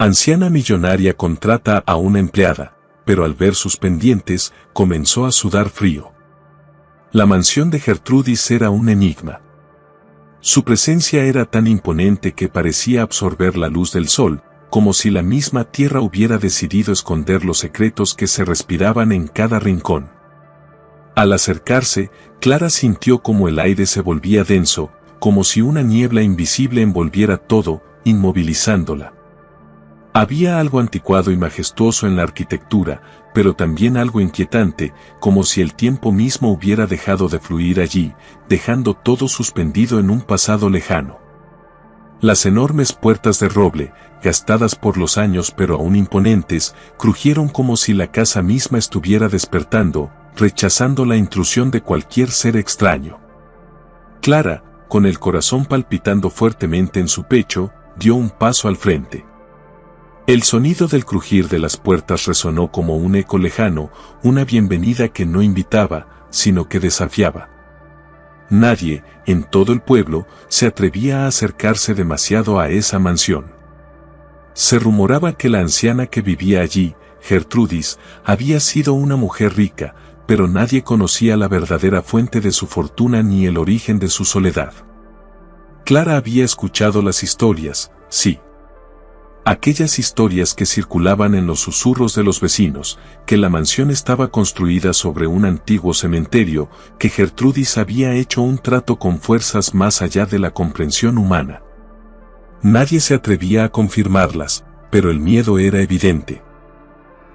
Anciana millonaria contrata a una empleada, pero al ver sus pendientes, comenzó a sudar frío. La mansión de Gertrudis era un enigma. Su presencia era tan imponente que parecía absorber la luz del sol, como si la misma tierra hubiera decidido esconder los secretos que se respiraban en cada rincón. Al acercarse, Clara sintió como el aire se volvía denso, como si una niebla invisible envolviera todo, inmovilizándola. Había algo anticuado y majestuoso en la arquitectura, pero también algo inquietante, como si el tiempo mismo hubiera dejado de fluir allí, dejando todo suspendido en un pasado lejano. Las enormes puertas de roble, gastadas por los años pero aún imponentes, crujieron como si la casa misma estuviera despertando, rechazando la intrusión de cualquier ser extraño. Clara, con el corazón palpitando fuertemente en su pecho, dio un paso al frente. El sonido del crujir de las puertas resonó como un eco lejano, una bienvenida que no invitaba, sino que desafiaba. Nadie, en todo el pueblo, se atrevía a acercarse demasiado a esa mansión. Se rumoraba que la anciana que vivía allí, Gertrudis, había sido una mujer rica, pero nadie conocía la verdadera fuente de su fortuna ni el origen de su soledad. Clara había escuchado las historias, sí. Aquellas historias que circulaban en los susurros de los vecinos, que la mansión estaba construida sobre un antiguo cementerio, que Gertrudis había hecho un trato con fuerzas más allá de la comprensión humana. Nadie se atrevía a confirmarlas, pero el miedo era evidente.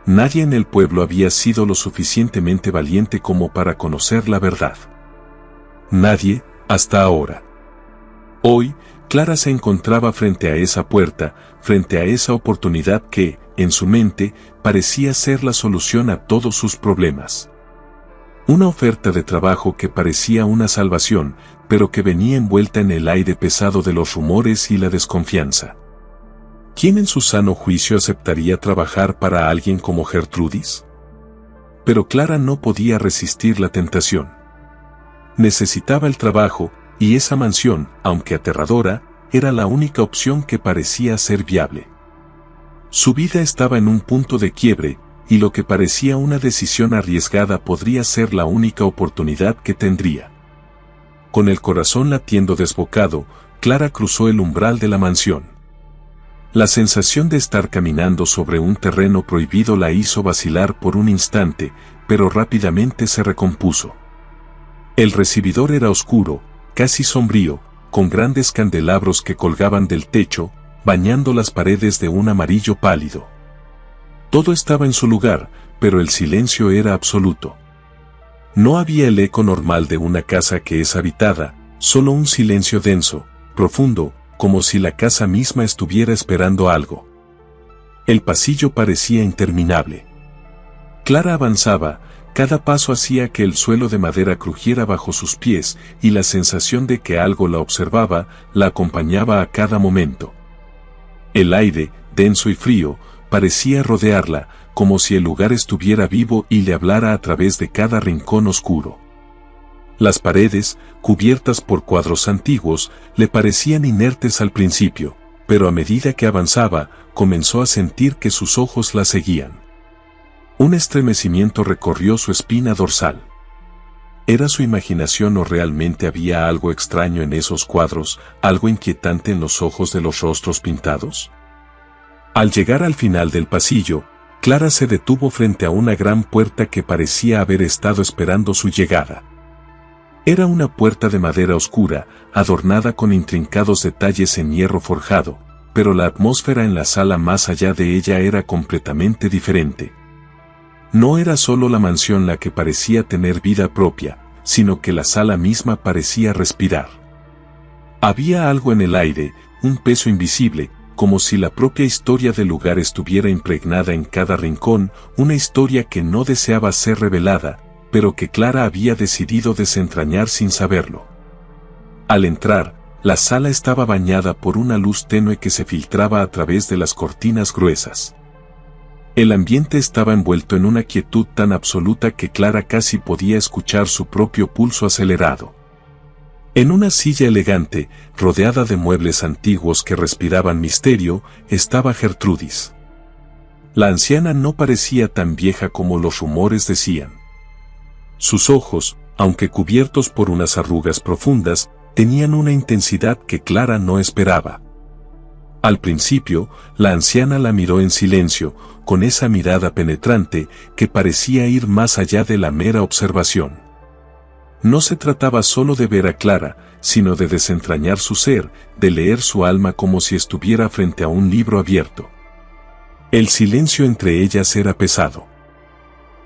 Nadie en el pueblo había sido lo suficientemente valiente como para conocer la verdad. Nadie, hasta ahora. Hoy, Clara se encontraba frente a esa puerta, frente a esa oportunidad que, en su mente, parecía ser la solución a todos sus problemas. Una oferta de trabajo que parecía una salvación, pero que venía envuelta en el aire pesado de los rumores y la desconfianza. ¿Quién en su sano juicio aceptaría trabajar para alguien como Gertrudis? Pero Clara no podía resistir la tentación. Necesitaba el trabajo, y esa mansión, aunque aterradora, era la única opción que parecía ser viable. Su vida estaba en un punto de quiebre, y lo que parecía una decisión arriesgada podría ser la única oportunidad que tendría. Con el corazón latiendo desbocado, Clara cruzó el umbral de la mansión. La sensación de estar caminando sobre un terreno prohibido la hizo vacilar por un instante, pero rápidamente se recompuso. El recibidor era oscuro, casi sombrío, con grandes candelabros que colgaban del techo, bañando las paredes de un amarillo pálido. Todo estaba en su lugar, pero el silencio era absoluto. No había el eco normal de una casa que es habitada, solo un silencio denso, profundo, como si la casa misma estuviera esperando algo. El pasillo parecía interminable. Clara avanzaba, cada paso hacía que el suelo de madera crujiera bajo sus pies, y la sensación de que algo la observaba, la acompañaba a cada momento. El aire, denso y frío, parecía rodearla, como si el lugar estuviera vivo y le hablara a través de cada rincón oscuro. Las paredes, cubiertas por cuadros antiguos, le parecían inertes al principio, pero a medida que avanzaba, comenzó a sentir que sus ojos la seguían. Un estremecimiento recorrió su espina dorsal. ¿Era su imaginación o realmente había algo extraño en esos cuadros, algo inquietante en los ojos de los rostros pintados? Al llegar al final del pasillo, Clara se detuvo frente a una gran puerta que parecía haber estado esperando su llegada. Era una puerta de madera oscura, adornada con intrincados detalles en hierro forjado, pero la atmósfera en la sala más allá de ella era completamente diferente. No era solo la mansión la que parecía tener vida propia, sino que la sala misma parecía respirar. Había algo en el aire, un peso invisible, como si la propia historia del lugar estuviera impregnada en cada rincón, una historia que no deseaba ser revelada, pero que Clara había decidido desentrañar sin saberlo. Al entrar, la sala estaba bañada por una luz tenue que se filtraba a través de las cortinas gruesas. El ambiente estaba envuelto en una quietud tan absoluta que Clara casi podía escuchar su propio pulso acelerado. En una silla elegante, rodeada de muebles antiguos que respiraban misterio, estaba Gertrudis. La anciana no parecía tan vieja como los rumores decían. Sus ojos, aunque cubiertos por unas arrugas profundas, tenían una intensidad que Clara no esperaba. Al principio, la anciana la miró en silencio, con esa mirada penetrante que parecía ir más allá de la mera observación. No se trataba solo de ver a Clara, sino de desentrañar su ser, de leer su alma como si estuviera frente a un libro abierto. El silencio entre ellas era pesado.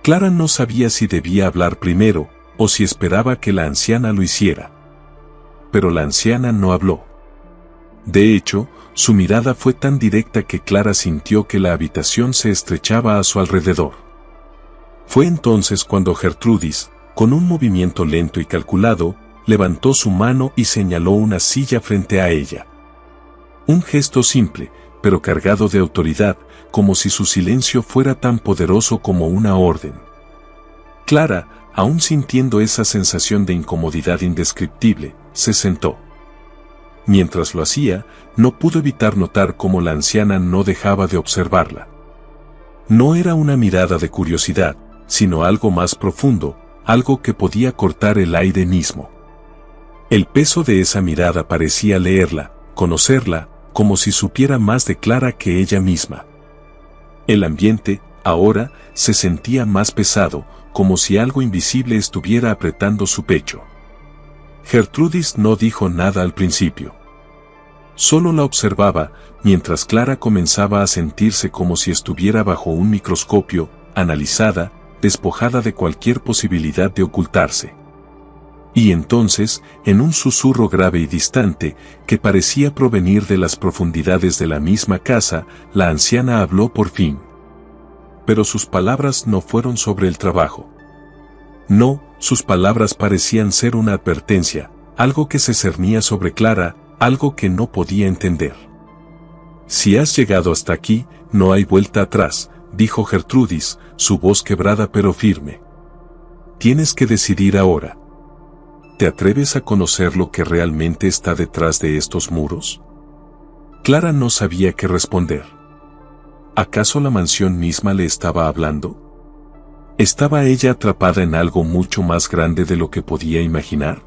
Clara no sabía si debía hablar primero, o si esperaba que la anciana lo hiciera. Pero la anciana no habló. De hecho, su mirada fue tan directa que Clara sintió que la habitación se estrechaba a su alrededor. Fue entonces cuando Gertrudis, con un movimiento lento y calculado, levantó su mano y señaló una silla frente a ella. Un gesto simple, pero cargado de autoridad, como si su silencio fuera tan poderoso como una orden. Clara, aún sintiendo esa sensación de incomodidad indescriptible, se sentó. Mientras lo hacía, no pudo evitar notar cómo la anciana no dejaba de observarla. No era una mirada de curiosidad, sino algo más profundo, algo que podía cortar el aire mismo. El peso de esa mirada parecía leerla, conocerla, como si supiera más de Clara que ella misma. El ambiente, ahora, se sentía más pesado, como si algo invisible estuviera apretando su pecho. Gertrudis no dijo nada al principio. Solo la observaba, mientras Clara comenzaba a sentirse como si estuviera bajo un microscopio, analizada, despojada de cualquier posibilidad de ocultarse. Y entonces, en un susurro grave y distante, que parecía provenir de las profundidades de la misma casa, la anciana habló por fin. Pero sus palabras no fueron sobre el trabajo. No, sus palabras parecían ser una advertencia, algo que se cernía sobre Clara, algo que no podía entender. Si has llegado hasta aquí, no hay vuelta atrás, dijo Gertrudis, su voz quebrada pero firme. Tienes que decidir ahora. ¿Te atreves a conocer lo que realmente está detrás de estos muros? Clara no sabía qué responder. ¿Acaso la mansión misma le estaba hablando? ¿Estaba ella atrapada en algo mucho más grande de lo que podía imaginar?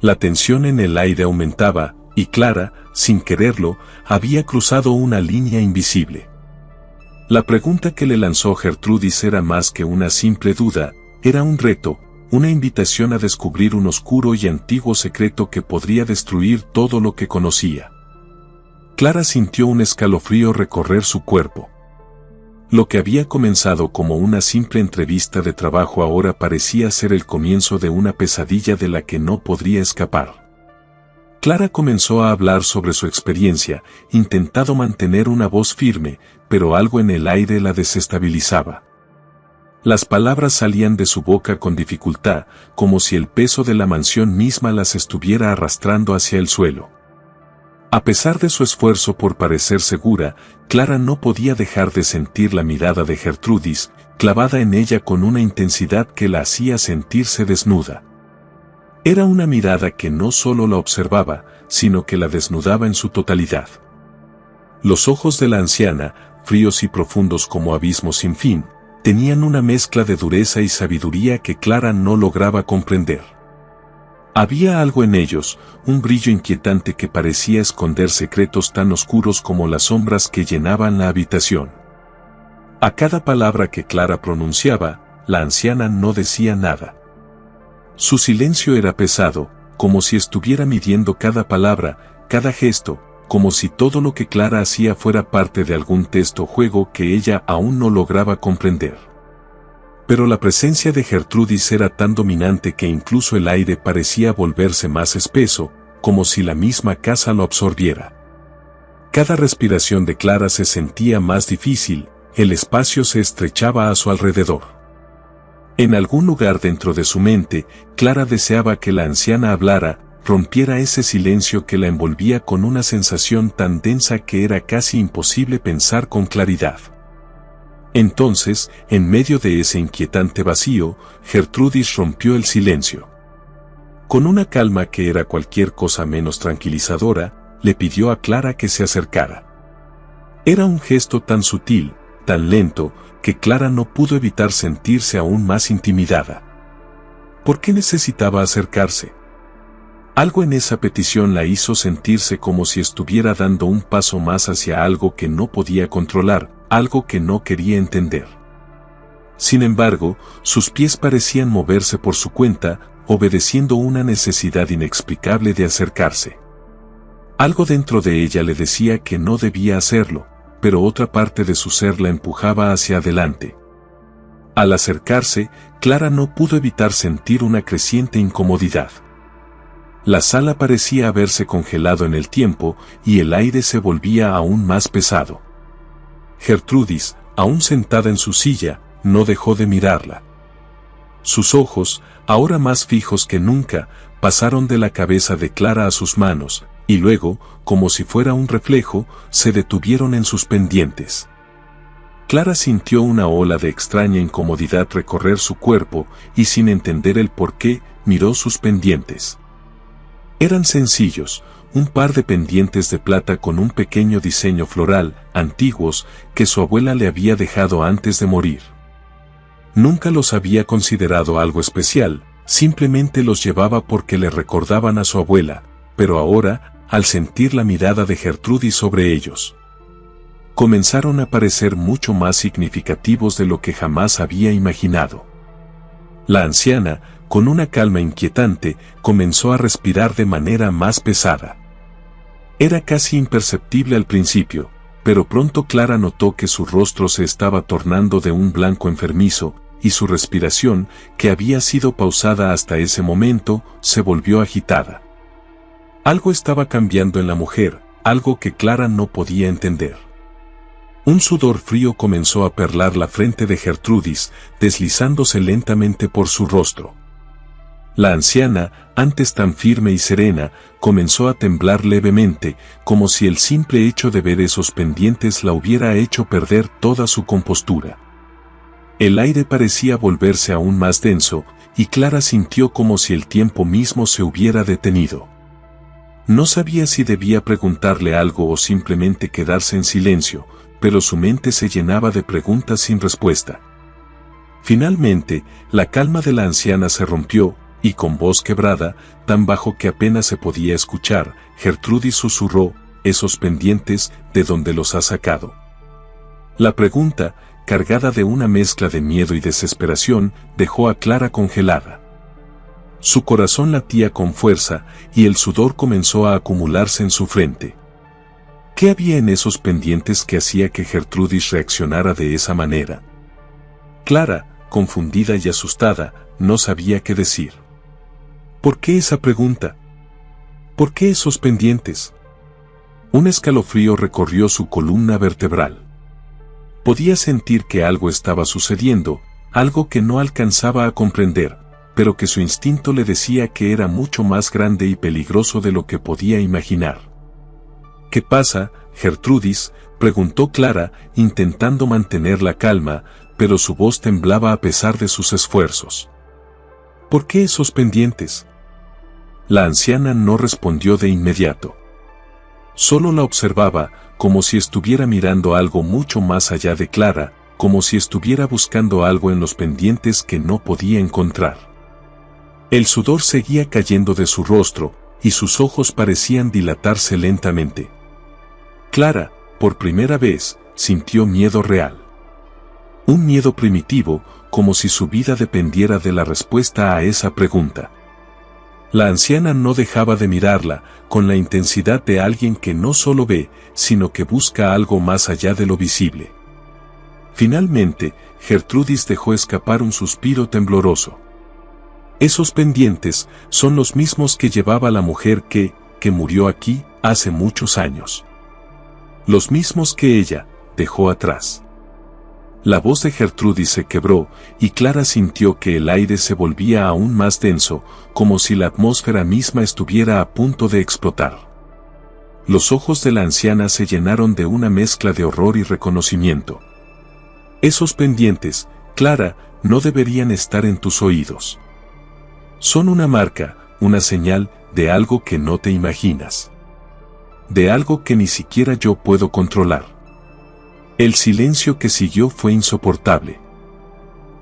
La tensión en el aire aumentaba, y Clara, sin quererlo, había cruzado una línea invisible. La pregunta que le lanzó Gertrudis era más que una simple duda, era un reto, una invitación a descubrir un oscuro y antiguo secreto que podría destruir todo lo que conocía. Clara sintió un escalofrío recorrer su cuerpo. Lo que había comenzado como una simple entrevista de trabajo ahora parecía ser el comienzo de una pesadilla de la que no podría escapar. Clara comenzó a hablar sobre su experiencia, intentando mantener una voz firme, pero algo en el aire la desestabilizaba. Las palabras salían de su boca con dificultad, como si el peso de la mansión misma las estuviera arrastrando hacia el suelo. A pesar de su esfuerzo por parecer segura, Clara no podía dejar de sentir la mirada de Gertrudis, clavada en ella con una intensidad que la hacía sentirse desnuda. Era una mirada que no solo la observaba, sino que la desnudaba en su totalidad. Los ojos de la anciana, fríos y profundos como abismos sin fin, tenían una mezcla de dureza y sabiduría que Clara no lograba comprender. Había algo en ellos, un brillo inquietante que parecía esconder secretos tan oscuros como las sombras que llenaban la habitación. A cada palabra que Clara pronunciaba, la anciana no decía nada. Su silencio era pesado, como si estuviera midiendo cada palabra, cada gesto, como si todo lo que Clara hacía fuera parte de algún texto o juego que ella aún no lograba comprender. Pero la presencia de Gertrudis era tan dominante que incluso el aire parecía volverse más espeso, como si la misma casa lo absorbiera. Cada respiración de Clara se sentía más difícil, el espacio se estrechaba a su alrededor. En algún lugar dentro de su mente, Clara deseaba que la anciana hablara, rompiera ese silencio que la envolvía con una sensación tan densa que era casi imposible pensar con claridad. Entonces, en medio de ese inquietante vacío, Gertrudis rompió el silencio. Con una calma que era cualquier cosa menos tranquilizadora, le pidió a Clara que se acercara. Era un gesto tan sutil, tan lento, que Clara no pudo evitar sentirse aún más intimidada. ¿Por qué necesitaba acercarse? Algo en esa petición la hizo sentirse como si estuviera dando un paso más hacia algo que no podía controlar, algo que no quería entender. Sin embargo, sus pies parecían moverse por su cuenta, obedeciendo una necesidad inexplicable de acercarse. Algo dentro de ella le decía que no debía hacerlo, pero otra parte de su ser la empujaba hacia adelante. Al acercarse, Clara no pudo evitar sentir una creciente incomodidad. La sala parecía haberse congelado en el tiempo y el aire se volvía aún más pesado. Gertrudis, aún sentada en su silla, no dejó de mirarla. Sus ojos, ahora más fijos que nunca, pasaron de la cabeza de Clara a sus manos, y luego, como si fuera un reflejo, se detuvieron en sus pendientes. Clara sintió una ola de extraña incomodidad recorrer su cuerpo, y sin entender el porqué, miró sus pendientes. Eran sencillos, un par de pendientes de plata con un pequeño diseño floral, antiguos, que su abuela le había dejado antes de morir. Nunca los había considerado algo especial, simplemente los llevaba porque le recordaban a su abuela, pero ahora, al sentir la mirada de Gertrudis sobre ellos, comenzaron a parecer mucho más significativos de lo que jamás había imaginado. La anciana, con una calma inquietante, comenzó a respirar de manera más pesada. Era casi imperceptible al principio, pero pronto Clara notó que su rostro se estaba tornando de un blanco enfermizo, y su respiración, que había sido pausada hasta ese momento, se volvió agitada. Algo estaba cambiando en la mujer, algo que Clara no podía entender. Un sudor frío comenzó a perlar la frente de Gertrudis, deslizándose lentamente por su rostro. La anciana, antes tan firme y serena, comenzó a temblar levemente, como si el simple hecho de ver esos pendientes la hubiera hecho perder toda su compostura. El aire parecía volverse aún más denso, y Clara sintió como si el tiempo mismo se hubiera detenido. No sabía si debía preguntarle algo o simplemente quedarse en silencio, pero su mente se llenaba de preguntas sin respuesta. Finalmente, la calma de la anciana se rompió, y con voz quebrada, tan bajo que apenas se podía escuchar, Gertrudis susurró: «¿Esos pendientes, de dónde los has sacado?». La pregunta, cargada de una mezcla de miedo y desesperación, dejó a Clara congelada. Su corazón latía con fuerza, y el sudor comenzó a acumularse en su frente. ¿Qué había en esos pendientes que hacía que Gertrudis reaccionara de esa manera? Clara, confundida y asustada, no sabía qué decir. ¿Por qué esa pregunta? ¿Por qué esos pendientes? Un escalofrío recorrió su columna vertebral. Podía sentir que algo estaba sucediendo, algo que no alcanzaba a comprender, pero que su instinto le decía que era mucho más grande y peligroso de lo que podía imaginar. ¿Qué pasa, Gertrudis?, preguntó Clara, intentando mantener la calma, pero su voz temblaba a pesar de sus esfuerzos. ¿Por qué esos pendientes? La anciana no respondió de inmediato. Solo la observaba, como si estuviera mirando algo mucho más allá de Clara, como si estuviera buscando algo en los pendientes que no podía encontrar. El sudor seguía cayendo de su rostro, y sus ojos parecían dilatarse lentamente. Clara, por primera vez, sintió miedo real. Un miedo primitivo, como si su vida dependiera de la respuesta a esa pregunta. La anciana no dejaba de mirarla, con la intensidad de alguien que no solo ve, sino que busca algo más allá de lo visible. Finalmente, Gertrudis dejó escapar un suspiro tembloroso. Esos pendientes son los mismos que llevaba la mujer que murió aquí, hace muchos años. Los mismos que ella dejó atrás. La voz de Gertrudis se quebró, y Clara sintió que el aire se volvía aún más denso, como si la atmósfera misma estuviera a punto de explotar. Los ojos de la anciana se llenaron de una mezcla de horror y reconocimiento. Esos pendientes, Clara, no deberían estar en tus oídos. Son una marca, una señal de algo que no te imaginas. De algo que ni siquiera yo puedo controlar. El silencio que siguió fue insoportable.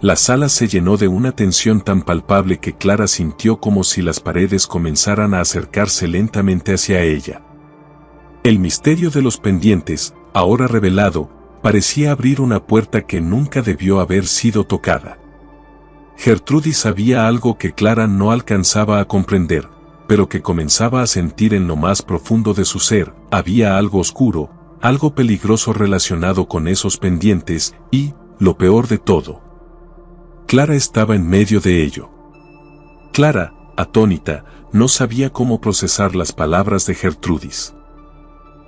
La sala se llenó de una tensión tan palpable que Clara sintió como si las paredes comenzaran a acercarse lentamente hacia ella. El misterio de los pendientes, ahora revelado, parecía abrir una puerta que nunca debió haber sido tocada. Gertrudis sabía algo que Clara no alcanzaba a comprender, pero que comenzaba a sentir en lo más profundo de su ser. Había algo oscuro, algo peligroso relacionado con esos pendientes y, lo peor de todo, Clara estaba en medio de ello. Clara, atónita, no sabía cómo procesar las palabras de Gertrudis.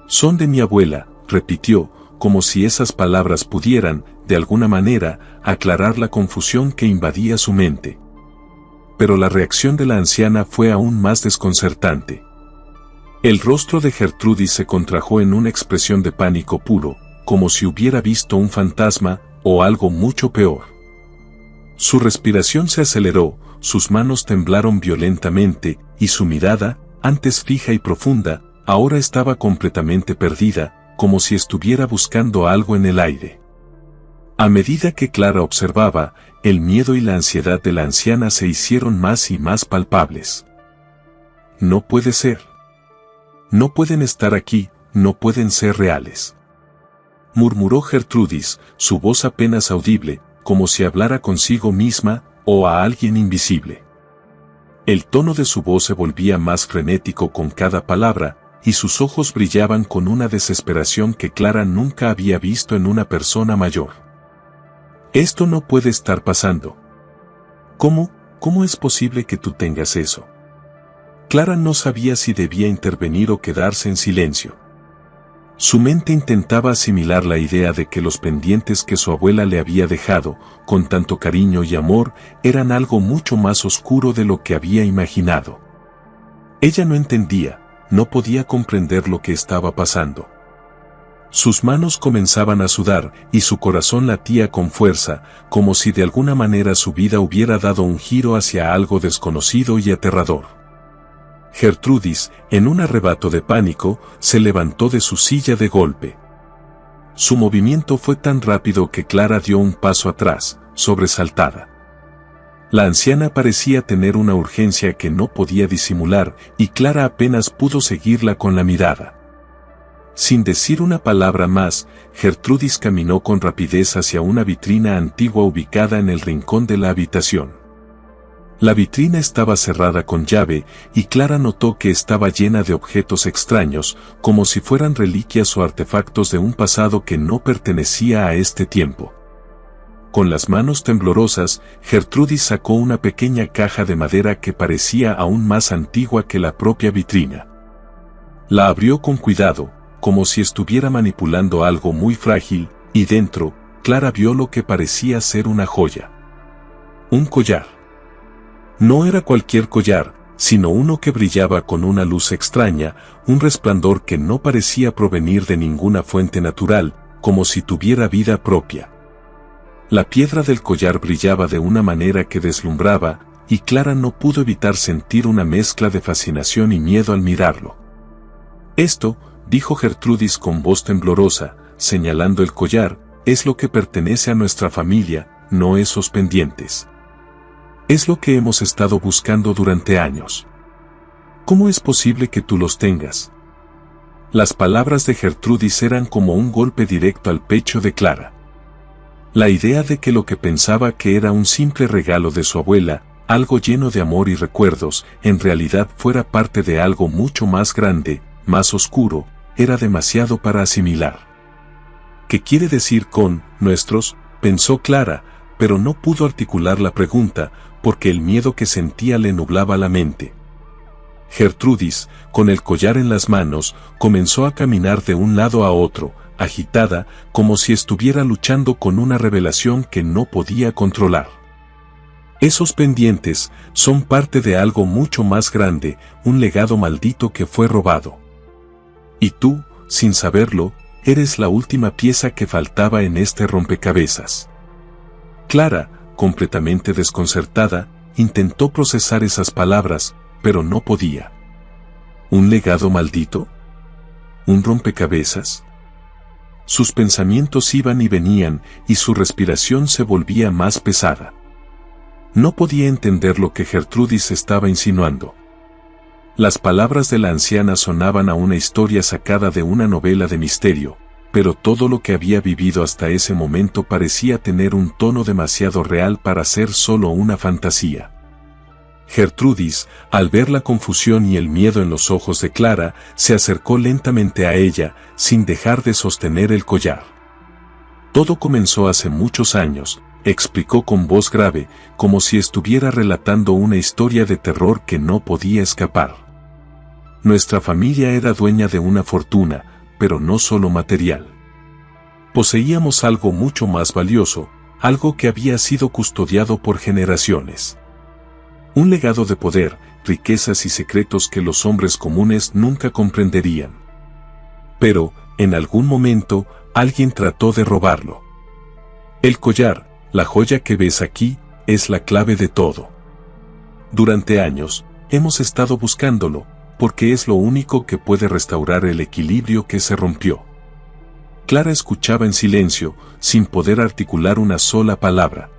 «Son de mi abuela», repitió, como si esas palabras pudieran, de alguna manera, aclarar la confusión que invadía su mente. Pero la reacción de la anciana fue aún más desconcertante. El rostro de Gertrudis se contrajo en una expresión de pánico puro, como si hubiera visto un fantasma, o algo mucho peor. Su respiración se aceleró, sus manos temblaron violentamente, y su mirada, antes fija y profunda, ahora estaba completamente perdida, como si estuviera buscando algo en el aire. A medida que Clara observaba, el miedo y la ansiedad de la anciana se hicieron más y más palpables. «No puede ser. No pueden estar aquí, no pueden ser reales», murmuró Gertrudis, su voz apenas audible, como si hablara consigo misma, o a alguien invisible. El tono de su voz se volvía más frenético con cada palabra, y sus ojos brillaban con una desesperación que Clara nunca había visto en una persona mayor. «Esto no puede estar pasando. ¿Cómo es posible que tú tengas eso?» Clara no sabía si debía intervenir o quedarse en silencio. Su mente intentaba asimilar la idea de que los pendientes que su abuela le había dejado, con tanto cariño y amor, eran algo mucho más oscuro de lo que había imaginado. Ella no entendía, no podía comprender lo que estaba pasando. Sus manos comenzaban a sudar, y su corazón latía con fuerza, como si de alguna manera su vida hubiera dado un giro hacia algo desconocido y aterrador. Gertrudis, en un arrebato de pánico, se levantó de su silla de golpe. Su movimiento fue tan rápido que Clara dio un paso atrás, sobresaltada. La anciana parecía tener una urgencia que no podía disimular, y Clara apenas pudo seguirla con la mirada. Sin decir una palabra más, Gertrudis caminó con rapidez hacia una vitrina antigua ubicada en el rincón de la habitación. La vitrina estaba cerrada con llave, y Clara notó que estaba llena de objetos extraños, como si fueran reliquias o artefactos de un pasado que no pertenecía a este tiempo. Con las manos temblorosas, Gertrudis sacó una pequeña caja de madera que parecía aún más antigua que la propia vitrina. La abrió con cuidado, como si estuviera manipulando algo muy frágil, y dentro, Clara vio lo que parecía ser una joya. Un collar. No era cualquier collar, sino uno que brillaba con una luz extraña, un resplandor que no parecía provenir de ninguna fuente natural, como si tuviera vida propia. La piedra del collar brillaba de una manera que deslumbraba, y Clara no pudo evitar sentir una mezcla de fascinación y miedo al mirarlo. «Esto», dijo Gertrudis con voz temblorosa, señalando el collar, «es lo que pertenece a nuestra familia, no esos pendientes. Es lo que hemos estado buscando durante años. ¿Cómo es posible que tú los tengas?» Las palabras de Gertrudis eran como un golpe directo al pecho de Clara. La idea de que lo que pensaba que era un simple regalo de su abuela, algo lleno de amor y recuerdos, en realidad fuera parte de algo mucho más grande, más oscuro, era demasiado para asimilar. «¿Qué quiere decir con nuestros?», pensó Clara, pero no pudo articular la pregunta, porque el miedo que sentía le nublaba la mente. Gertrudis, con el collar en las manos, comenzó a caminar de un lado a otro, agitada, como si estuviera luchando con una revelación que no podía controlar. «Esos pendientes son parte de algo mucho más grande, un legado maldito que fue robado. Y tú, sin saberlo, eres la última pieza que faltaba en este rompecabezas». Clara, completamente desconcertada, intentó procesar esas palabras, pero no podía. ¿Un legado maldito? ¿Un rompecabezas? Sus pensamientos iban y venían, y su respiración se volvía más pesada. No podía entender lo que Gertrudis estaba insinuando. Las palabras de la anciana sonaban a una historia sacada de una novela de misterio, pero todo lo que había vivido hasta ese momento parecía tener un tono demasiado real para ser solo una fantasía. Gertrudis, al ver la confusión y el miedo en los ojos de Clara, se acercó lentamente a ella, sin dejar de sostener el collar. Todo comenzó hace muchos años, explicó con voz grave, como si estuviera relatando una historia de terror que no podía escapar. Nuestra familia era dueña de una fortuna, pero no solo material. Poseíamos algo mucho más valioso, algo que había sido custodiado por generaciones. Un legado de poder, riquezas y secretos que los hombres comunes nunca comprenderían. Pero, en algún momento, alguien trató de robarlo. El collar, la joya que ves aquí, es la clave de todo. Durante años, hemos estado buscándolo, porque es lo único que puede restaurar el equilibrio que se rompió. Clara escuchaba en silencio, sin poder articular una sola palabra.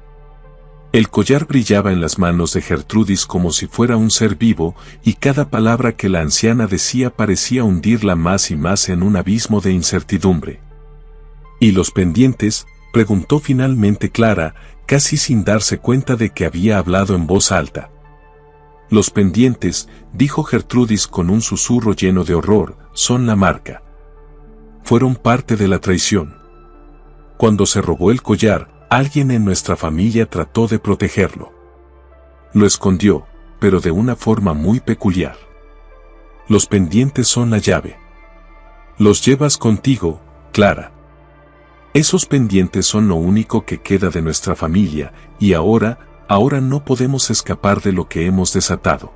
El collar brillaba en las manos de Gertrudis como si fuera un ser vivo, y cada palabra que la anciana decía parecía hundirla más y más en un abismo de incertidumbre. ¿Y los pendientes?, preguntó finalmente Clara, casi sin darse cuenta de que había hablado en voz alta. Los pendientes, dijo Gertrudis con un susurro lleno de horror, son la marca. Fueron parte de la traición. Cuando se robó el collar, alguien en nuestra familia trató de protegerlo. Lo escondió, pero de una forma muy peculiar. Los pendientes son la llave. Los llevas contigo, Clara. Esos pendientes son lo único que queda de nuestra familia, y ahora no podemos escapar de lo que hemos desatado.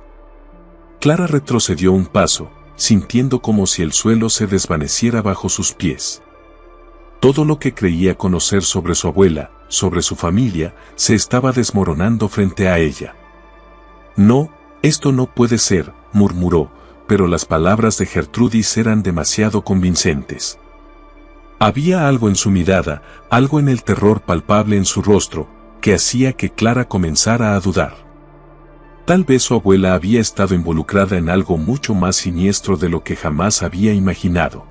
Clara retrocedió un paso, sintiendo como si el suelo se desvaneciera bajo sus pies. Todo lo que creía conocer sobre su abuela, sobre su familia, se estaba desmoronando frente a ella. No, esto no puede ser, murmuró, pero las palabras de Gertrudis eran demasiado convincentes. Había algo en su mirada, algo en el terror palpable en su rostro, que hacía que Clara comenzara a dudar. Tal vez su abuela había estado involucrada en algo mucho más siniestro de lo que jamás había imaginado.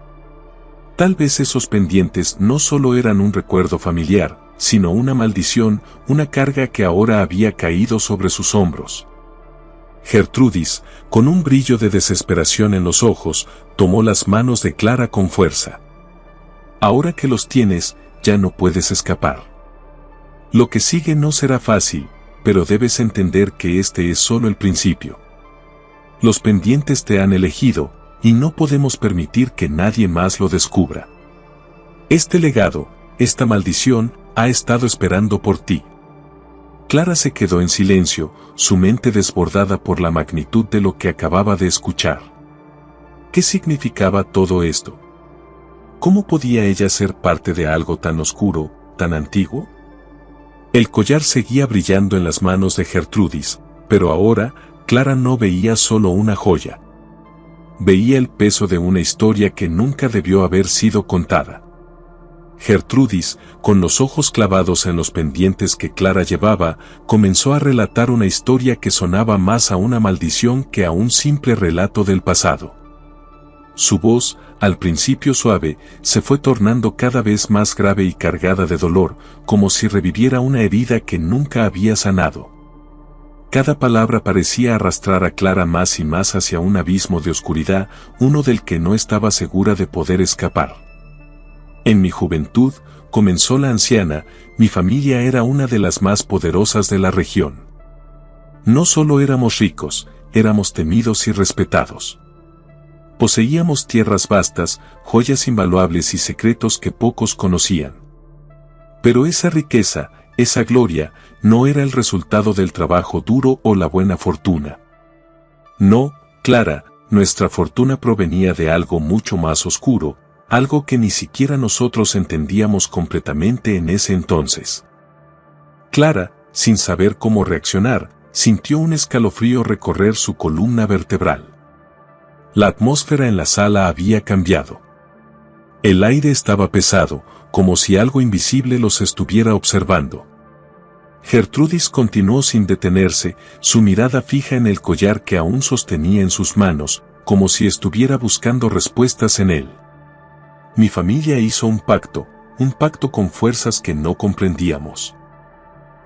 Tal vez esos pendientes no solo eran un recuerdo familiar, sino una maldición, una carga que ahora había caído sobre sus hombros. Gertrudis, con un brillo de desesperación en los ojos, tomó las manos de Clara con fuerza. Ahora que los tienes, ya no puedes escapar. Lo que sigue no será fácil, pero debes entender que este es solo el principio. Los pendientes te han elegido, y no podemos permitir que nadie más lo descubra. Este legado, esta maldición, ha estado esperando por ti. Clara se quedó en silencio, su mente desbordada por la magnitud de lo que acababa de escuchar. ¿Qué significaba todo esto? ¿Cómo podía ella ser parte de algo tan oscuro, tan antiguo? El collar seguía brillando en las manos de Gertrudis, pero ahora, Clara no veía solo una joya. Veía el peso de una historia que nunca debió haber sido contada. Gertrudis, con los ojos clavados en los pendientes que Clara llevaba, comenzó a relatar una historia que sonaba más a una maldición que a un simple relato del pasado. Su voz, al principio suave, se fue tornando cada vez más grave y cargada de dolor, como si reviviera una herida que nunca había sanado. Cada palabra parecía arrastrar a Clara más y más hacia un abismo de oscuridad, uno del que no estaba segura de poder escapar. En mi juventud, comenzó la anciana, mi familia era una de las más poderosas de la región. No solo éramos ricos, éramos temidos y respetados. Poseíamos tierras vastas, joyas invaluables y secretos que pocos conocían. Pero esa riqueza, esa gloria, no era el resultado del trabajo duro o la buena fortuna. No, Clara, nuestra fortuna provenía de algo mucho más oscuro, algo que ni siquiera nosotros entendíamos completamente en ese entonces. Clara, sin saber cómo reaccionar, sintió un escalofrío recorrer su columna vertebral. La atmósfera en la sala había cambiado. El aire estaba pesado, como si algo invisible los estuviera observando. Gertrudis continuó sin detenerse, su mirada fija en el collar que aún sostenía en sus manos, como si estuviera buscando respuestas en él. Mi familia hizo un pacto con fuerzas que no comprendíamos.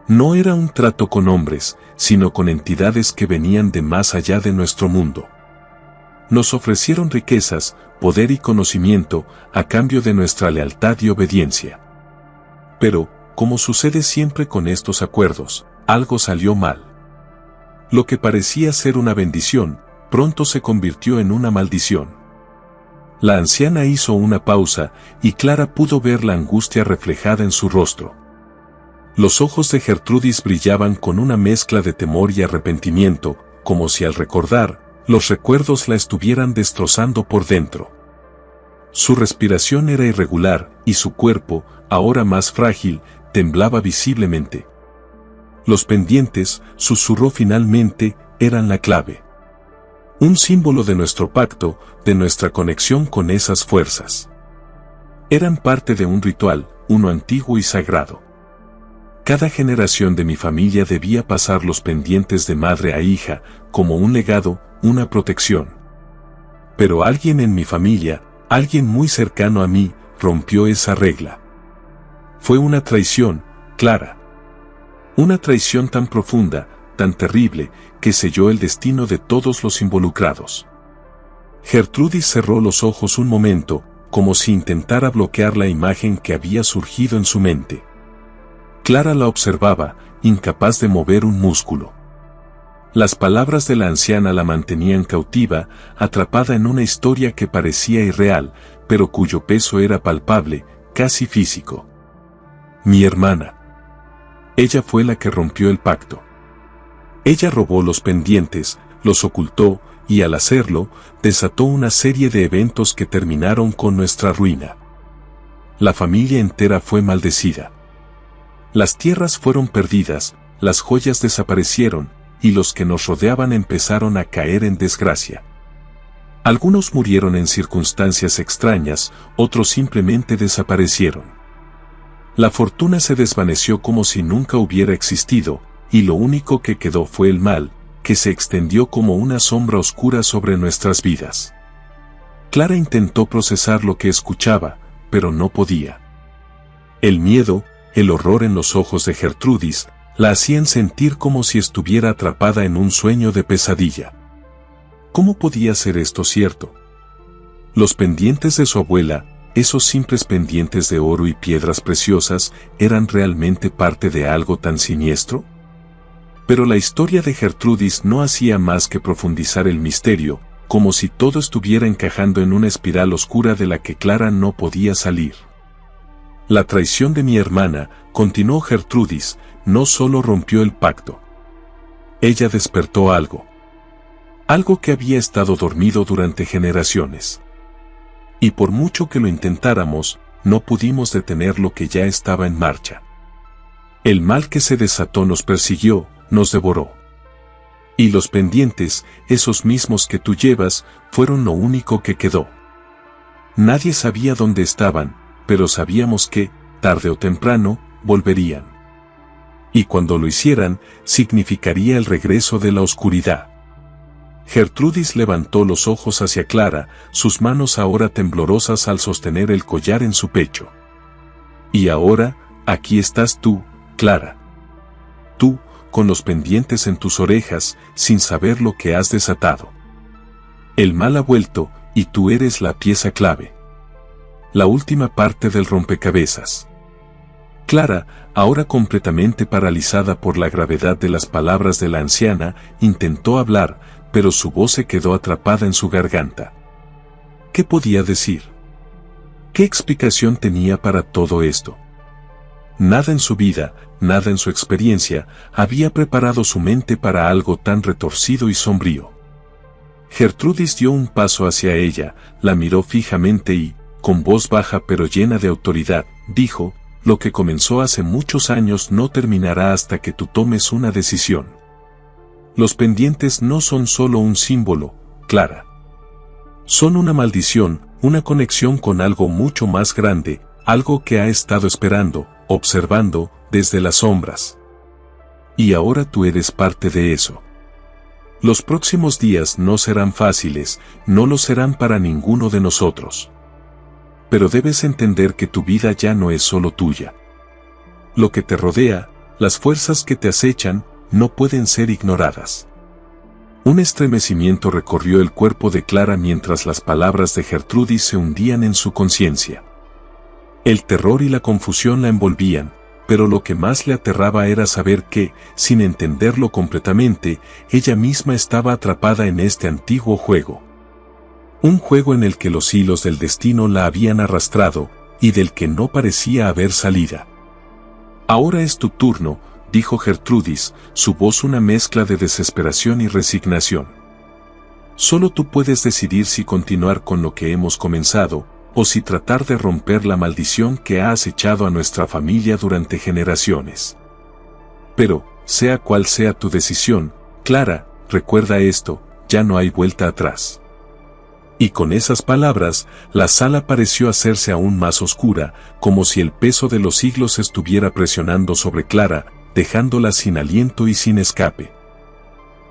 No era un trato con hombres, sino con entidades que venían de más allá de nuestro mundo. Nos ofrecieron riquezas, poder y conocimiento, a cambio de nuestra lealtad y obediencia. Pero, como sucede siempre con estos acuerdos, algo salió mal. Lo que parecía ser una bendición, pronto se convirtió en una maldición. La anciana hizo una pausa, y Clara pudo ver la angustia reflejada en su rostro. Los ojos de Gertrudis brillaban con una mezcla de temor y arrepentimiento, como si al recordar, los recuerdos la estuvieran destrozando por dentro. Su respiración era irregular, y su cuerpo, ahora más frágil, temblaba visiblemente. Los pendientes, susurró finalmente, eran la clave. Un símbolo de nuestro pacto, de nuestra conexión con esas fuerzas. Eran parte de un ritual, uno antiguo y sagrado. Cada generación de mi familia debía pasar los pendientes de madre a hija, como un legado, una protección. Pero alguien en mi familia, alguien muy cercano a mí, rompió esa regla. Fue una traición, Clara. Una traición tan profunda, tan terrible, que selló el destino de todos los involucrados. Gertrudis cerró los ojos un momento, como si intentara bloquear la imagen que había surgido en su mente. Clara la observaba, incapaz de mover un músculo. Las palabras de la anciana la mantenían cautiva, atrapada en una historia que parecía irreal, pero cuyo peso era palpable, casi físico. Mi hermana. Ella fue la que rompió el pacto. Ella robó los pendientes, los ocultó, y al hacerlo, desató una serie de eventos que terminaron con nuestra ruina. La familia entera fue maldecida. Las tierras fueron perdidas, las joyas desaparecieron, y los que nos rodeaban empezaron a caer en desgracia. Algunos murieron en circunstancias extrañas, otros simplemente desaparecieron. La fortuna se desvaneció como si nunca hubiera existido, y lo único que quedó fue el mal, que se extendió como una sombra oscura sobre nuestras vidas. Clara intentó procesar lo que escuchaba, pero no podía. El miedo, el horror en los ojos de Gertrudis, la hacían sentir como si estuviera atrapada en un sueño de pesadilla. ¿Cómo podía ser esto cierto? Los pendientes de su abuela, esos simples pendientes de oro y piedras preciosas, ¿eran realmente parte de algo tan siniestro? Pero la historia de Gertrudis no hacía más que profundizar el misterio, como si todo estuviera encajando en una espiral oscura de la que Clara no podía salir. La traición de mi hermana, continuó Gertrudis, no solo rompió el pacto. Ella despertó algo. Algo que había estado dormido durante generaciones. Y por mucho que lo intentáramos, no pudimos detener lo que ya estaba en marcha. El mal que se desató nos persiguió, nos devoró. Y los pendientes, esos mismos que tú llevas, fueron lo único que quedó. Nadie sabía dónde estaban, pero sabíamos que, tarde o temprano, volverían. Y cuando lo hicieran, significaría el regreso de la oscuridad. Gertrudis levantó los ojos hacia Clara, sus manos ahora temblorosas al sostener el collar en su pecho. Y ahora, aquí estás tú, Clara. Tú, con los pendientes en tus orejas, sin saber lo que has desatado. El mal ha vuelto, y tú eres la pieza clave. La última parte del rompecabezas. Clara, ahora completamente paralizada por la gravedad de las palabras de la anciana, intentó hablar, pero su voz se quedó atrapada en su garganta. ¿Qué podía decir? ¿Qué explicación tenía para todo esto? Nada en su vida, nada en su experiencia, había preparado su mente para algo tan retorcido y sombrío. Gertrudis dio un paso hacia ella, la miró fijamente y, con voz baja pero llena de autoridad, dijo: lo que comenzó hace muchos años no terminará hasta que tú tomes una decisión. Los pendientes no son solo un símbolo, Clara. Son una maldición, una conexión con algo mucho más grande, algo que ha estado esperando, observando, desde las sombras. Y ahora tú eres parte de eso. Los próximos días no serán fáciles, no lo serán para ninguno de nosotros. Pero debes entender que tu vida ya no es solo tuya. Lo que te rodea, las fuerzas que te acechan, no pueden ser ignoradas. Un estremecimiento recorrió el cuerpo de Clara mientras las palabras de Gertrudis se hundían en su conciencia. El terror y la confusión la envolvían, pero lo que más le aterraba era saber que, sin entenderlo completamente, ella misma estaba atrapada en este antiguo juego. Un juego en el que los hilos del destino la habían arrastrado, y del que no parecía haber salida. «Ahora es tu turno», dijo Gertrudis, su voz una mezcla de desesperación y resignación. «Solo tú puedes decidir si continuar con lo que hemos comenzado, o si tratar de romper la maldición que ha acechado a nuestra familia durante generaciones. Pero, sea cual sea tu decisión, Clara, recuerda esto, ya no hay vuelta atrás». Y con esas palabras, la sala pareció hacerse aún más oscura, como si el peso de los siglos estuviera presionando sobre Clara, dejándola sin aliento y sin escape.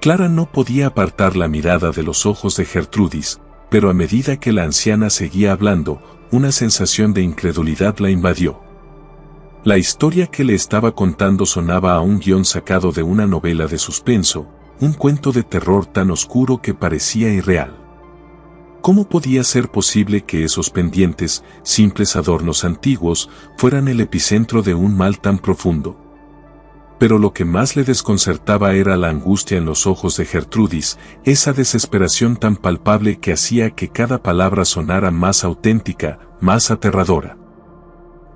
Clara no podía apartar la mirada de los ojos de Gertrudis, pero a medida que la anciana seguía hablando, una sensación de incredulidad la invadió. La historia que le estaba contando sonaba a un guión sacado de una novela de suspenso, un cuento de terror tan oscuro que parecía irreal. ¿Cómo podía ser posible que esos pendientes, simples adornos antiguos, fueran el epicentro de un mal tan profundo? Pero lo que más le desconcertaba era la angustia en los ojos de Gertrudis, esa desesperación tan palpable que hacía que cada palabra sonara más auténtica, más aterradora.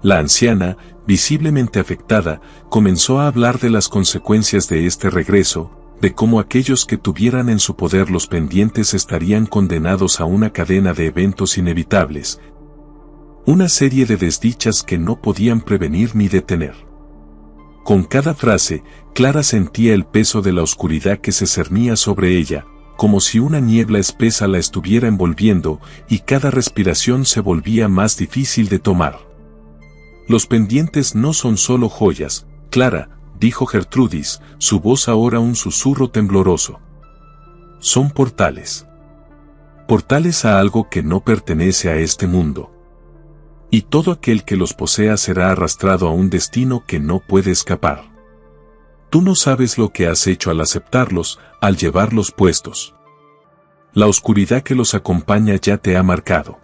La anciana, visiblemente afectada, comenzó a hablar de las consecuencias de este regreso, de cómo aquellos que tuvieran en su poder los pendientes estarían condenados a una cadena de eventos inevitables, una serie de desdichas que no podían prevenir ni detener. Con cada frase, Clara sentía el peso de la oscuridad que se cernía sobre ella, como si una niebla espesa la estuviera envolviendo, y cada respiración se volvía más difícil de tomar. «Los pendientes no son solo joyas, Clara», dijo Gertrudis, su voz ahora un susurro tembloroso. «Son portales. Portales a algo que no pertenece a este mundo. Y todo aquel que los posea será arrastrado a un destino que no puede escapar. Tú no sabes lo que has hecho al aceptarlos, al llevarlos puestos. La oscuridad que los acompaña ya te ha marcado.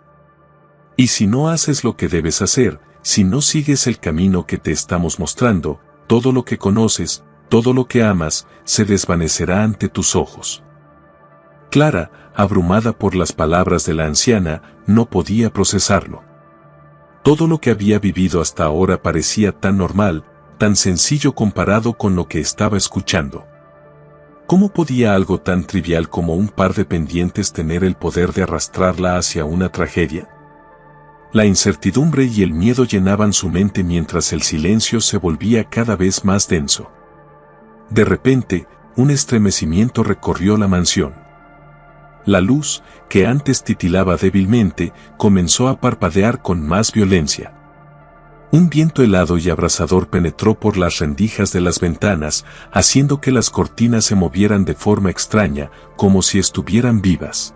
Y si no haces lo que debes hacer, si no sigues el camino que te estamos mostrando, todo lo que conoces, todo lo que amas, se desvanecerá ante tus ojos». Clara, abrumada por las palabras de la anciana, no podía procesarlo. Todo lo que había vivido hasta ahora parecía tan normal, tan sencillo comparado con lo que estaba escuchando. ¿Cómo podía algo tan trivial como un par de pendientes tener el poder de arrastrarla hacia una tragedia? La incertidumbre y el miedo llenaban su mente mientras el silencio se volvía cada vez más denso. De repente, un estremecimiento recorrió la mansión. La luz, que antes titilaba débilmente, comenzó a parpadear con más violencia. Un viento helado y abrasador penetró por las rendijas de las ventanas, haciendo que las cortinas se movieran de forma extraña, como si estuvieran vivas.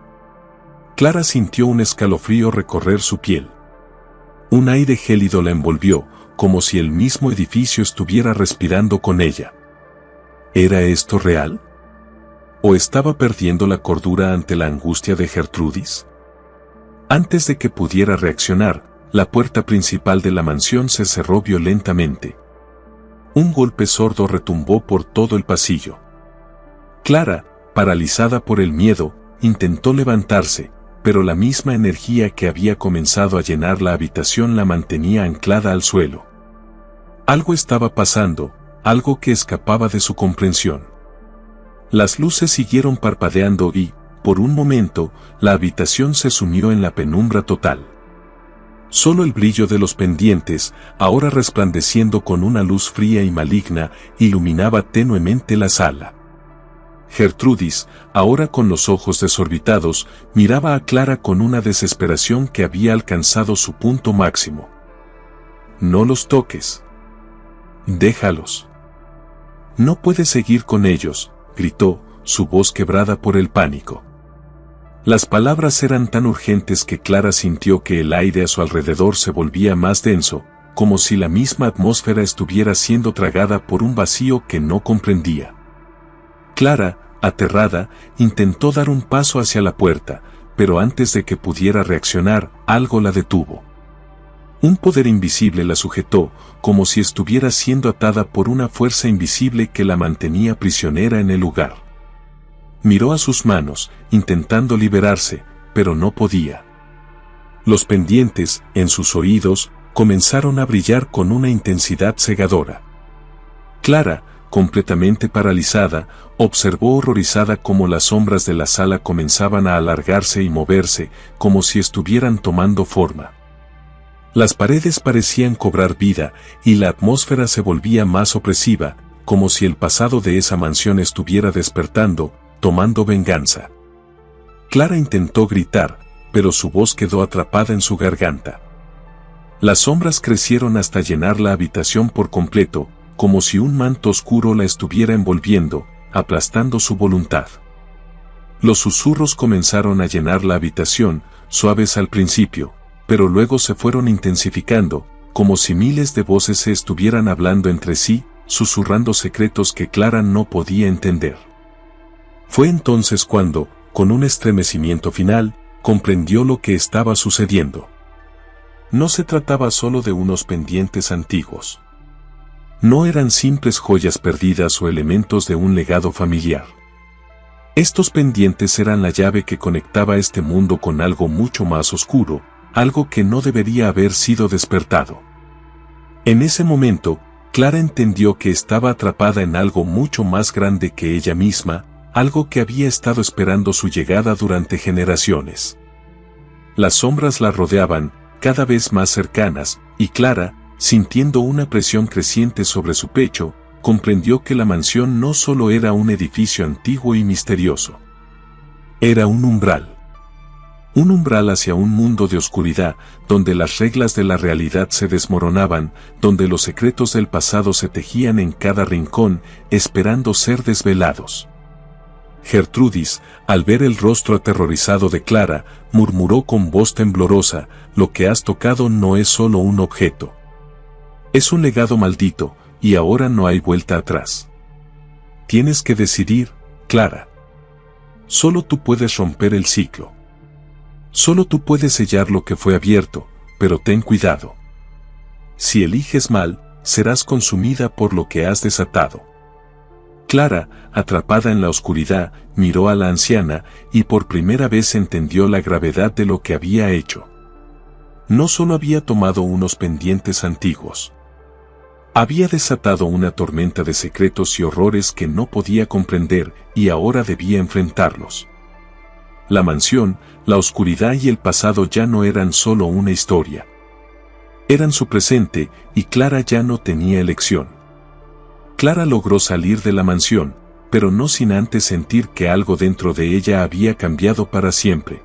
Clara sintió un escalofrío recorrer su piel. Un aire gélido la envolvió, como si el mismo edificio estuviera respirando con ella. ¿Era esto real? ¿O estaba perdiendo la cordura ante la angustia de Gertrudis? Antes de que pudiera reaccionar, la puerta principal de la mansión se cerró violentamente. Un golpe sordo retumbó por todo el pasillo. Clara, paralizada por el miedo, intentó levantarse, pero la misma energía que había comenzado a llenar la habitación la mantenía anclada al suelo. Algo estaba pasando, algo que escapaba de su comprensión. Las luces siguieron parpadeando y, por un momento, la habitación se sumió en la penumbra total. Solo el brillo de los pendientes, ahora resplandeciendo con una luz fría y maligna, iluminaba tenuemente la sala. Gertrudis, ahora con los ojos desorbitados, miraba a Clara con una desesperación que había alcanzado su punto máximo. «No los toques. Déjalos. No puedes seguir con ellos», gritó, su voz quebrada por el pánico. Las palabras eran tan urgentes que Clara sintió que el aire a su alrededor se volvía más denso, como si la misma atmósfera estuviera siendo tragada por un vacío que no comprendía. Clara, aterrada, intentó dar un paso hacia la puerta, pero antes de que pudiera reaccionar, algo la detuvo. Un poder invisible la sujetó, como si estuviera siendo atada por una fuerza invisible que la mantenía prisionera en el lugar. Miró a sus manos, intentando liberarse, pero no podía. Los pendientes, en sus oídos, comenzaron a brillar con una intensidad cegadora. Clara, completamente paralizada, observó horrorizada cómo las sombras de la sala comenzaban a alargarse y moverse, como si estuvieran tomando forma. Las paredes parecían cobrar vida, y la atmósfera se volvía más opresiva, como si el pasado de esa mansión estuviera despertando, tomando venganza. Clara intentó gritar, pero su voz quedó atrapada en su garganta. Las sombras crecieron hasta llenar la habitación por completo, como si un manto oscuro la estuviera envolviendo, aplastando su voluntad. Los susurros comenzaron a llenar la habitación, suaves al principio, pero luego se fueron intensificando, como si miles de voces se estuvieran hablando entre sí, susurrando secretos que Clara no podía entender. Fue entonces cuando, con un estremecimiento final, comprendió lo que estaba sucediendo. No se trataba solo de unos pendientes antiguos. No eran simples joyas perdidas o elementos de un legado familiar. Estos pendientes eran la llave que conectaba este mundo con algo mucho más oscuro, algo que no debería haber sido despertado. En ese momento, Clara entendió que estaba atrapada en algo mucho más grande que ella misma, algo que había estado esperando su llegada durante generaciones. Las sombras la rodeaban, cada vez más cercanas, y Clara, sintiendo una presión creciente sobre su pecho, comprendió que la mansión no solo era un edificio antiguo y misterioso. Era un umbral. Un umbral hacia un mundo de oscuridad, donde las reglas de la realidad se desmoronaban, donde los secretos del pasado se tejían en cada rincón, esperando ser desvelados. Gertrudis, al ver el rostro aterrorizado de Clara, murmuró con voz temblorosa: «Lo que has tocado no es solo un objeto. Es un legado maldito, y ahora no hay vuelta atrás. Tienes que decidir, Clara. Solo tú puedes romper el ciclo. Solo tú puedes sellar lo que fue abierto, pero ten cuidado. Si eliges mal, serás consumida por lo que has desatado». Clara, atrapada en la oscuridad, miró a la anciana, y por primera vez entendió la gravedad de lo que había hecho. No solo había tomado unos pendientes antiguos. Había desatado una tormenta de secretos y horrores que no podía comprender, y ahora debía enfrentarlos. La mansión, la oscuridad y el pasado ya no eran solo una historia. Eran su presente, y Clara ya no tenía elección. Clara logró salir de la mansión, pero no sin antes sentir que algo dentro de ella había cambiado para siempre.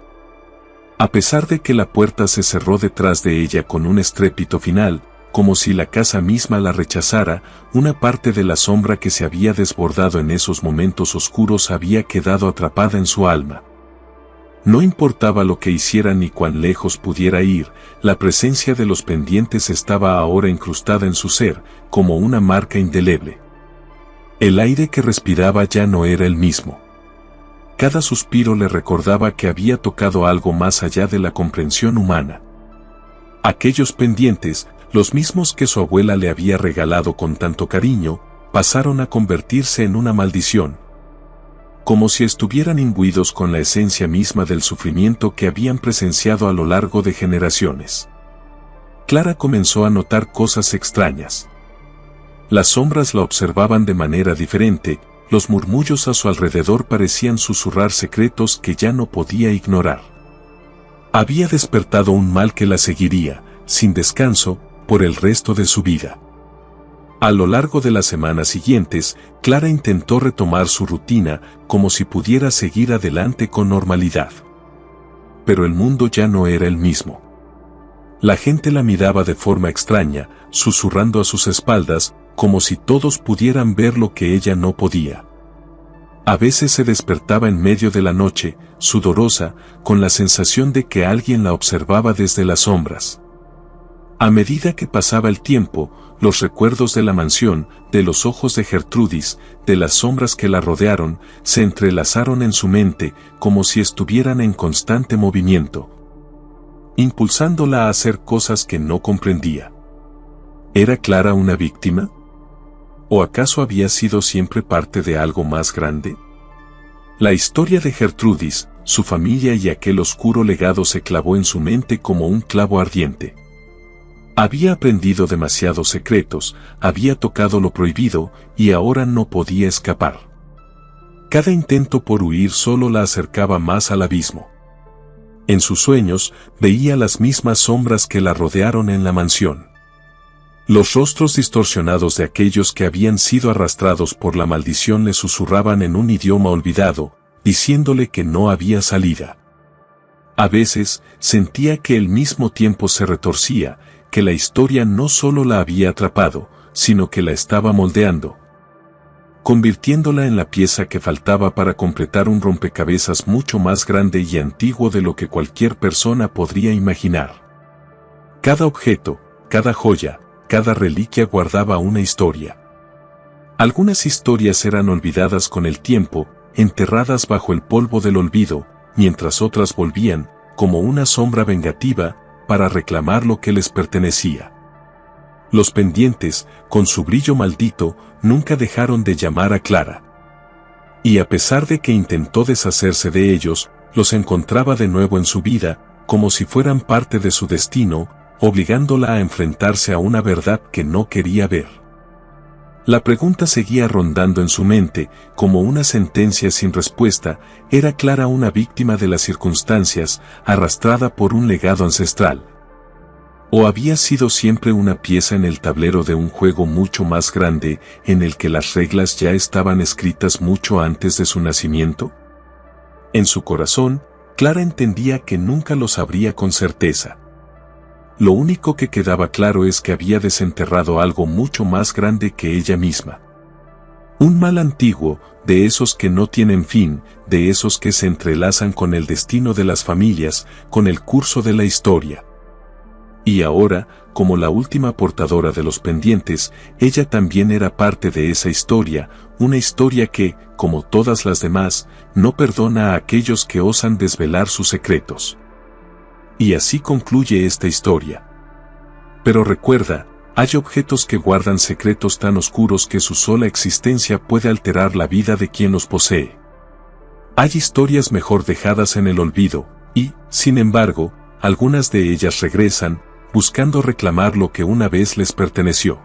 A pesar de que la puerta se cerró detrás de ella con un estrépito final, como si la casa misma la rechazara, una parte de la sombra que se había desbordado en esos momentos oscuros había quedado atrapada en su alma. No importaba lo que hiciera ni cuán lejos pudiera ir, la presencia de los pendientes estaba ahora incrustada en su ser, como una marca indeleble. El aire que respiraba ya no era el mismo. Cada suspiro le recordaba que había tocado algo más allá de la comprensión humana. Aquellos pendientes, los mismos que su abuela le había regalado con tanto cariño, pasaron a convertirse en una maldición. Como si estuvieran imbuidos con la esencia misma del sufrimiento que habían presenciado a lo largo de generaciones. Clara comenzó a notar cosas extrañas. Las sombras la observaban de manera diferente, los murmullos a su alrededor parecían susurrar secretos que ya no podía ignorar. Había despertado un mal que la seguiría, sin descanso, por el resto de su vida. A lo largo de las semanas siguientes, Clara intentó retomar su rutina como si pudiera seguir adelante con normalidad. Pero el mundo ya no era el mismo. La gente la miraba de forma extraña, susurrando a sus espaldas, como si todos pudieran ver lo que ella no podía. A veces se despertaba en medio de la noche, sudorosa, con la sensación de que alguien la observaba desde las sombras. A medida que pasaba el tiempo, los recuerdos de la mansión, de los ojos de Gertrudis, de las sombras que la rodearon, se entrelazaron en su mente como si estuvieran en constante movimiento, impulsándola a hacer cosas que no comprendía. ¿Era Clara una víctima? ¿O acaso había sido siempre parte de algo más grande? La historia de Gertrudis, su familia y aquel oscuro legado se clavó en su mente como un clavo ardiente. Había aprendido demasiados secretos, había tocado lo prohibido y ahora no podía escapar. Cada intento por huir solo la acercaba más al abismo. En sus sueños veía las mismas sombras que la rodearon en la mansión. Los rostros distorsionados de aquellos que habían sido arrastrados por la maldición le susurraban en un idioma olvidado, diciéndole que no había salida. A veces sentía que el mismo tiempo se retorcía, que la historia no solo la había atrapado, sino que la estaba moldeando, convirtiéndola en la pieza que faltaba para completar un rompecabezas mucho más grande y antiguo de lo que cualquier persona podría imaginar. Cada objeto, cada joya, cada reliquia guardaba una historia. Algunas historias eran olvidadas con el tiempo, enterradas bajo el polvo del olvido, mientras otras volvían, como una sombra vengativa, para reclamar lo que les pertenecía. Los pendientes, con su brillo maldito, nunca dejaron de llamar a Clara. Y a pesar de que intentó deshacerse de ellos, los encontraba de nuevo en su vida, como si fueran parte de su destino, obligándola a enfrentarse a una verdad que no quería ver. La pregunta seguía rondando en su mente, como una sentencia sin respuesta: ¿era Clara una víctima de las circunstancias, arrastrada por un legado ancestral? ¿O había sido siempre una pieza en el tablero de un juego mucho más grande, en el que las reglas ya estaban escritas mucho antes de su nacimiento? En su corazón, Clara entendía que nunca lo sabría con certeza. Lo único que quedaba claro es que había desenterrado algo mucho más grande que ella misma. Un mal antiguo, de esos que no tienen fin, de esos que se entrelazan con el destino de las familias, con el curso de la historia. Y ahora, como la última portadora de los pendientes, ella también era parte de esa historia, una historia que, como todas las demás, no perdona a aquellos que osan desvelar sus secretos. Y así concluye esta historia. Pero recuerda, hay objetos que guardan secretos tan oscuros que su sola existencia puede alterar la vida de quien los posee. Hay historias mejor dejadas en el olvido, y, sin embargo, algunas de ellas regresan, buscando reclamar lo que una vez les perteneció.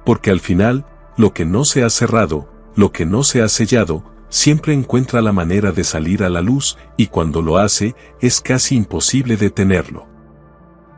Porque al final, lo que no se ha cerrado, lo que no se ha sellado, siempre encuentra la manera de salir a la luz, y cuando lo hace, es casi imposible detenerlo.